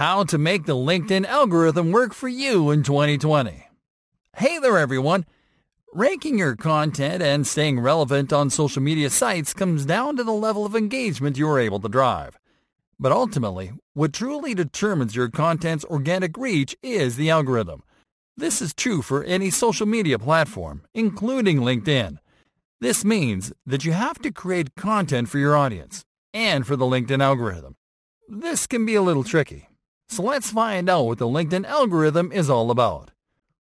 How to make the LinkedIn algorithm work for you in 2020. Hey there, everyone. Ranking your content and staying relevant on social media sites comes down to the level of engagement you are able to drive. But ultimately, what truly determines your content's organic reach is the algorithm. This is true for any social media platform, including LinkedIn. This means that you have to create content for your audience and for the LinkedIn algorithm. This can be a little tricky. So let's find out what the LinkedIn algorithm is all about.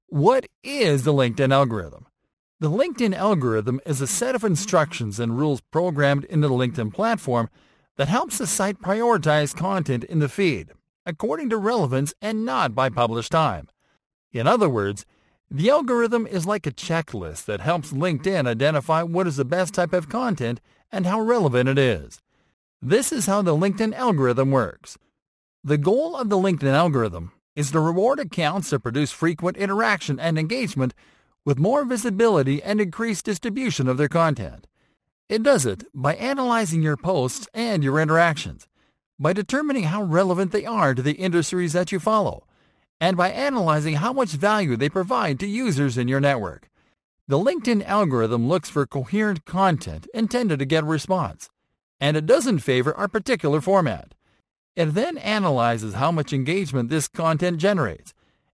What is the LinkedIn algorithm? The LinkedIn algorithm is a set of instructions and rules programmed into the LinkedIn platform that helps the site prioritize content in the feed according to relevance and not by published time. In other words, the algorithm is like a checklist that helps LinkedIn identify what is the best type of content and how relevant it is. This is how the LinkedIn algorithm works. The goal of the LinkedIn algorithm is to reward accounts that produce frequent interaction and engagement with more visibility and increased distribution of their content. It does it by analyzing your posts and your interactions, by determining how relevant they are to the industries that you follow, and by analyzing how much value they provide to users in your network. The LinkedIn algorithm looks for coherent content intended to get a response, and it doesn't favor a particular format. It then analyzes how much engagement this content generates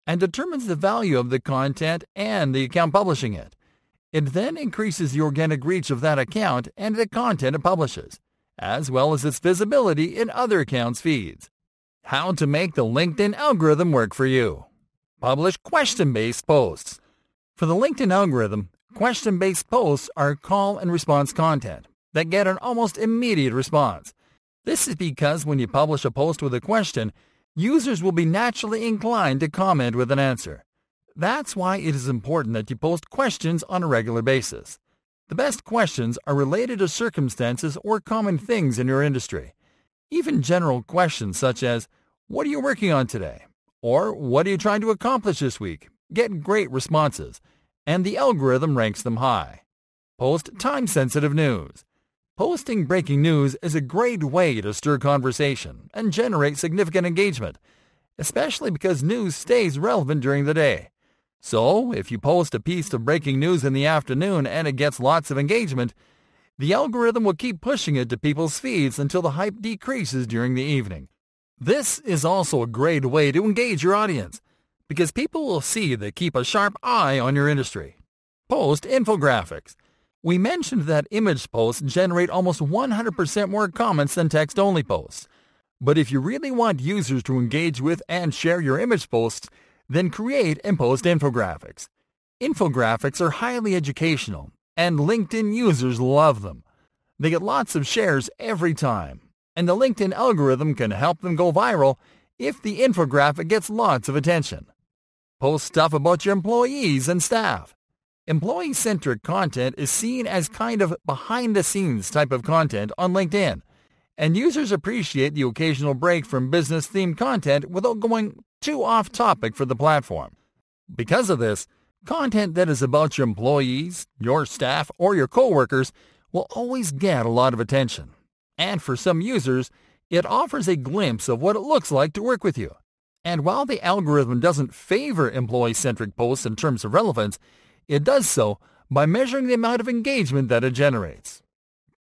and determines the value of the content and the account publishing it. It then increases the organic reach of that account and the content it publishes, as well as its visibility in other accounts' feeds. How to make the LinkedIn algorithm work for you. Publish question-based posts. For the LinkedIn algorithm, question-based posts are call and response content that get an almost immediate response. This is because when you publish a post with a question, users will be naturally inclined to comment with an answer. That's why it is important that you post questions on a regular basis. The best questions are related to circumstances or common things in your industry. Even general questions such as, "What are you working on today?" or "What are you trying to accomplish this week?" get great responses, and the algorithm ranks them high. Post time-sensitive news. Posting breaking news is a great way to stir conversation and generate significant engagement, especially because news stays relevant during the day. So, if you post a piece of breaking news in the afternoon and it gets lots of engagement, the algorithm will keep pushing it to people's feeds until the hype decreases during the evening. This is also a great way to engage your audience, because people will see that keep a sharp eye on your industry. Post infographics. We mentioned that image posts generate almost 100% more comments than text-only posts. But if you really want users to engage with and share your image posts, then create and post infographics. Infographics are highly educational, and LinkedIn users love them. They get lots of shares every time, and the LinkedIn algorithm can help them go viral if the infographic gets lots of attention. Post stuff about your employees and staff. Employee-centric content is seen as kind of behind-the-scenes type of content on LinkedIn, and users appreciate the occasional break from business-themed content without going too off-topic for the platform. Because of this, content that is about your employees, your staff, or your coworkers will always get a lot of attention. And for some users, it offers a glimpse of what it looks like to work with you. And while the algorithm doesn't favor employee-centric posts in terms of relevance, it does so by measuring the amount of engagement that it generates.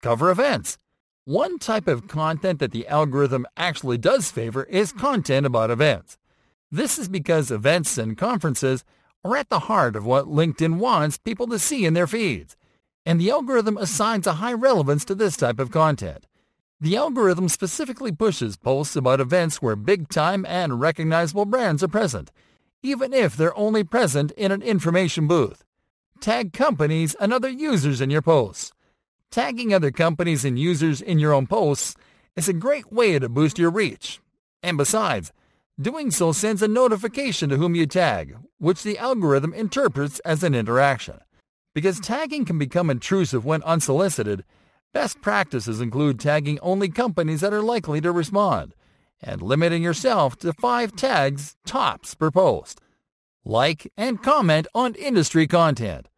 Cover events. One type of content that the algorithm actually does favor is content about events. This is because events and conferences are at the heart of what LinkedIn wants people to see in their feeds, and the algorithm assigns a high relevance to this type of content. The algorithm specifically pushes posts about events where big-time and recognizable brands are present, even if they're only present in an information booth. Tag companies and other users in your posts. Tagging other companies and users in your own posts is a great way to boost your reach. And besides, doing so sends a notification to whom you tag, which the algorithm interprets as an interaction. Because tagging can become intrusive when unsolicited, best practices include tagging only companies that are likely to respond, and limiting yourself to 5 tags tops per post. Like and comment on industry content.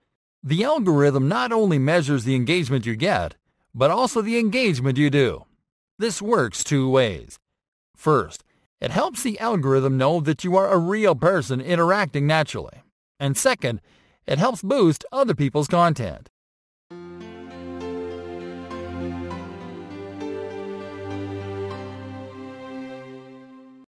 The algorithm not only measures the engagement you get, but also the engagement you do. This works 2 ways. First, It helps the algorithm know that you are a real person interacting naturally. And second, it helps boost other people's content.